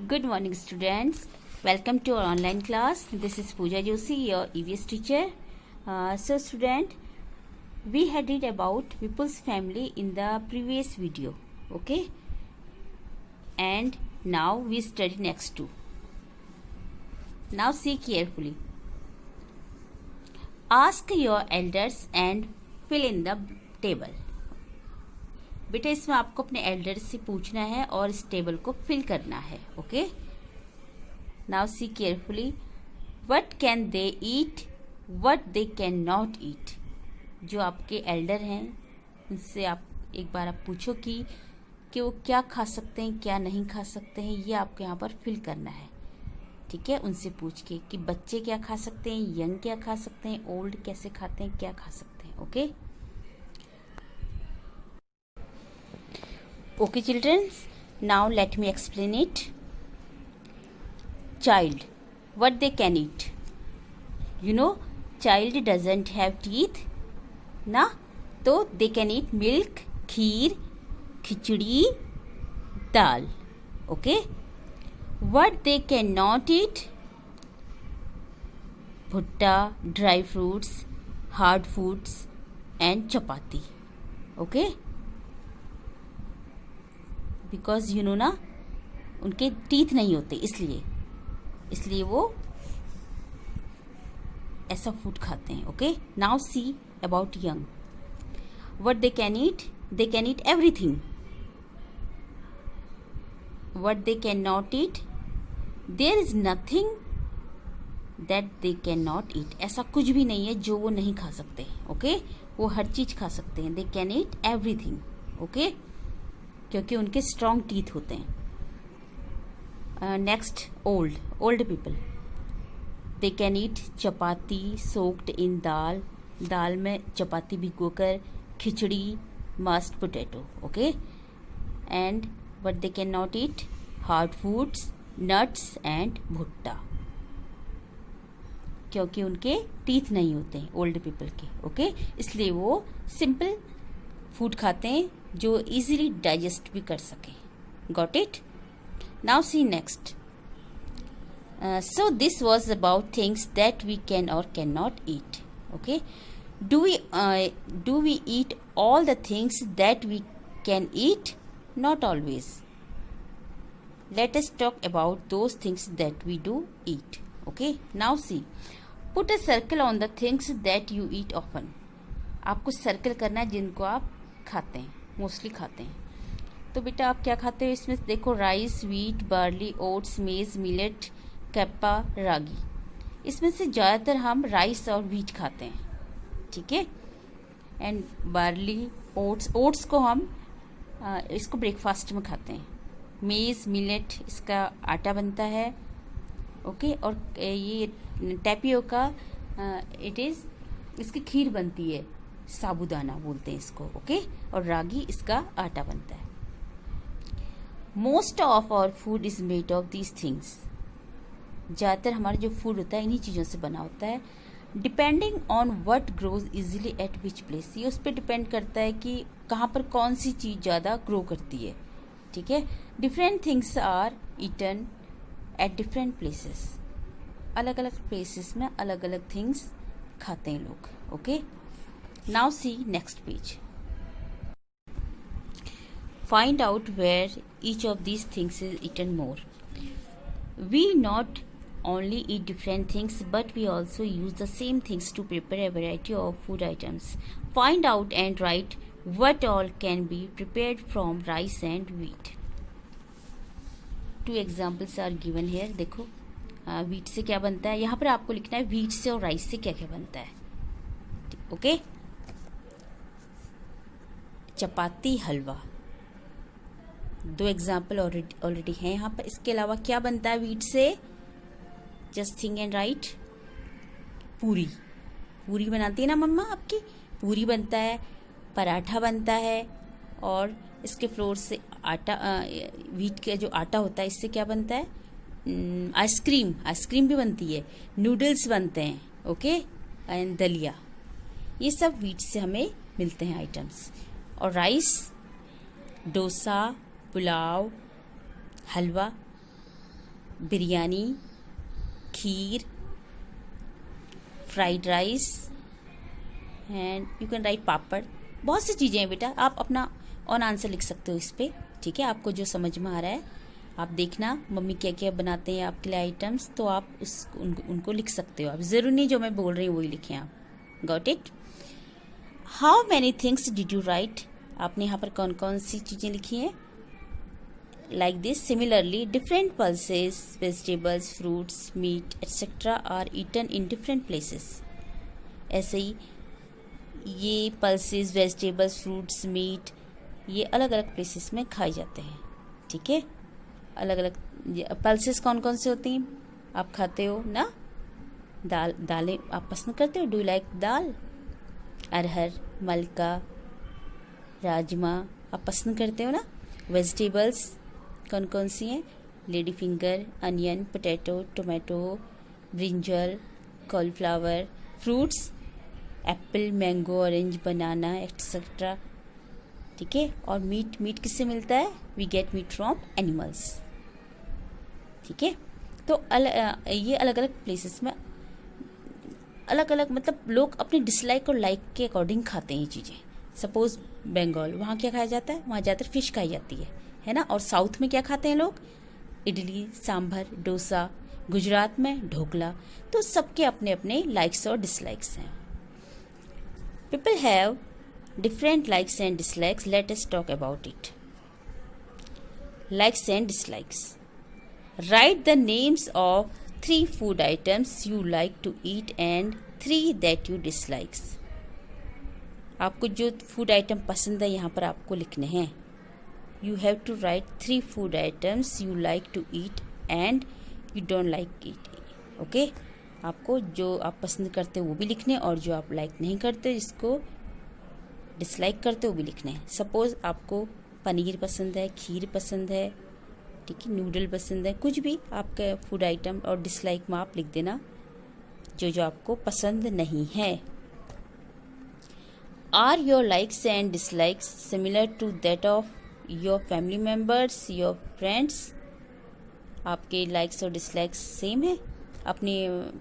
Good morning, students. Welcome to our online class. This is Pooja Joshi, your EVS teacher. Student, we had read about Vipul's family in the previous video. Okay? And now we study next two. Now see carefully. Ask your elders and fill in the table. बेटा इसमें आपको अपने Elder से पूछना है और इस table को फिल करना है. Okay, now see carefully. What can they eat, what they can not ईट. जो आपके एल्डर हैं उनसे आप एक बार आप पूछो कि वो क्या खा सकते हैं, क्या नहीं खा सकते हैं. ये आपको यहाँ पर फिल करना है. ठीक है, उनसे पूछ के कि बच्चे क्या खा सकते हैं, यंग क्या खा सकते हैं, ओल्ड कैसे खाते हैं, क्या खा सकते हैं. Okay Okay children, now let me explain it. Child, what they can eat. You know, child doesn't have teeth, na? So they can eat milk, kheer, khichdi, dal. Okay? What they cannot eat? Bhutta, dry fruits, hard foods and chapati. Okay? Because you know ना, उनके teeth नहीं होते, इसलिए वो ऐसा food खाते हैं. Okay, now see about young. What they can eat everything. What they can not eat, there is nothing that they can not eat. ऐसा कुछ भी नहीं है जो वो नहीं खा सकते. ओके, वो हर चीज खा सकते हैं. They can eat everything. Okay, क्योंकि उनके स्ट्रॉन्ग टीथ होते हैं. Next, old people. They can eat chapati soaked in dal में चपाती भिगोकर, khichdi, mashed potato. Okay, and but they can not eat hard foods, nuts and भुट्टा, क्योंकि उनके टीथ नहीं होते हैं ओल्ड पीपल के. ओके, इसलिए वो सिंपल फूड खाते हैं जो इजीली डाइजेस्ट भी कर सके. Got it? Now see next. So this was about things that we can और can not eat. Okay, do we eat all the things that we can eat? Not always. Let us talk about those things that we do eat. Okay, now see. Put a circle on the things that you eat often. आपको circle करना है जिनको आप खाते हैं, mostly खाते हैं. तो बेटा आप क्या खाते हो इसमें देखो. राइस, व्हीट, बार्ली, ओट्स, मेज, मिलेट, कैप्पा, रागी. इसमें से ज़्यादातर हम राइस और व्हीट खाते हैं. ठीक है, एंड बार्ली, ओट्स को हम इसको ब्रेकफास्ट में खाते हैं. मेज, मिलेट, इसका आटा बनता है. ओके, और ये टैपियोका, इसकी खीर बनती है, साबूदाना बोलते हैं इसको. ओके, और रागी इसका आटा बनता है. Most of our food is made of these things. ज़्यादातर हमारा जो फूड होता है इन्हीं चीज़ों से बना होता है. Depending on what grows easily eight which place. ये उस पर डिपेंड करता है कि कहाँ पर कौन सी चीज़ ज़्यादा ग्रो करती है. ठीक है, different things are eaten at different places. अलग अलग प्लेसेस में अलग अलग थिंग्स खाते हैं लोग. Okay, now see next page. Find out where each of these things is eaten more. We not only eat different things but we also use the same things to prepare a variety of food items. Find out and write what all can be prepared from rice and wheat. Two examples are given here. देखो wheat से क्या बनता है, यहाँ पर आपको लिखना है wheat से और rice से क्या क्या बनता है. ओके, चपाती, हलवा, दो एग्जाम्पल ऑलरेडी हैं यहाँ पर. इसके अलावा क्या बनता है व्हीट से? Just think and right. पूरी बनाती है ना मम्मा आपकी, पूरी बनता है, पराठा बनता है, और इसके फ्लोर से आटा, व्हीट का जो आटा होता है इससे क्या बनता है? आइसक्रीम भी बनती है, नूडल्स बनते हैं. ओके, एंड दलिया. ये सब व्हीट से हमें मिलते हैं आइटम्स. और rice, dosa, pulao, halwa, biryani, kheer, fried rice and you can write papad. बहुत सी चीज़ें हैं बेटा, आप अपना ऑन आंसर लिख सकते हो इस पर, ठीक है। आपको जो समझ में आ रहा है आप देखना मम्मी क्या क्या बनाते हैं आपके लिए आइटम्स, तो आप उनको लिख सकते हो। आप ज़रूर नहीं जो मैं बोल रही हूँ वही लिखें आप। Got it? How many things did you write? आपने यहाँ पर कौन कौन सी चीज़ें लिखी हैं? Like this, similarly different pulses, vegetables, fruits, meat etcetera are eaten in different places. ऐसे ही ये पल्सेस, वेजिटेबल्स, फ्रूट्स, मीट ये अलग अलग प्लेसेस में खाए जाते हैं, ठीक है। अलग अलग पल्सेस कौन कौन से होती हैं? आप खाते हो ना, दालें आप पसंद करते हो? डू यू लाइक दाल? अरहर, मलका, राजमा आप पसंद करते हो ना। वेजिटेबल्स कौन कौन सी हैं? Lady finger, onion, potato, tomato, brinjal, cauliflower. Fruits apple, mango, orange, banana etcetera, ठीक है। और मीट किससे मिलता है? We get meat from animals, ठीक है। तो ये अलग अलग प्लेसेस में अलग अलग, मतलब लोग अपने डिसलाइक और लाइक के अकॉर्डिंग खाते हैं ये चीज़ें। सपोज बंगाल, वहाँ क्या खाया जाता है? वहाँ ज़्यादातर फिश खाई जाती है ना। और साउथ में क्या खाते हैं लोग? इडली, सांभर, डोसा। गुजरात में ढोकला। तो सबके अपने अपने लाइक्स और डिसलाइक्स हैं। People have different likes and dislikes. Let us talk about it. Likes and dislikes. Write the names of 3 food items you like to eat and 3 that you dislikes. आपको जो फूड आइटम पसंद है यहाँ पर आपको लिखने हैं। You have to write 3 food items you like to eat and you don't like it. Okay? आपको जो आप पसंद करते हो वो भी लिखने, और जो आप लाइक नहीं करते, जिसको डिसलाइक करते हो भी लिखने हैं। सपोज आपको पनीर पसंद है, खीर पसंद है, ठीक है, नूडल पसंद है, कुछ भी आपका फूड आइटम, और डिसलाइक में आप लिख देना जो जो आपको पसंद नहीं है। Are your likes and dislikes similar to that of your family members, your friends? आपके लाइक्स और डिसलाइक्स सेम है? अपने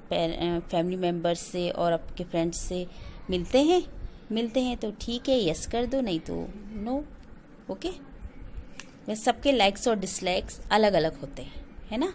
फैमिली मेम्बर्स से और आपके फ्रेंड्स से मिलते हैं तो ठीक है, यस कर दो, नहीं तो नो। ओके। सबके लाइक्स और डिसलाइक्स अलग अलग होते हैं, है ना।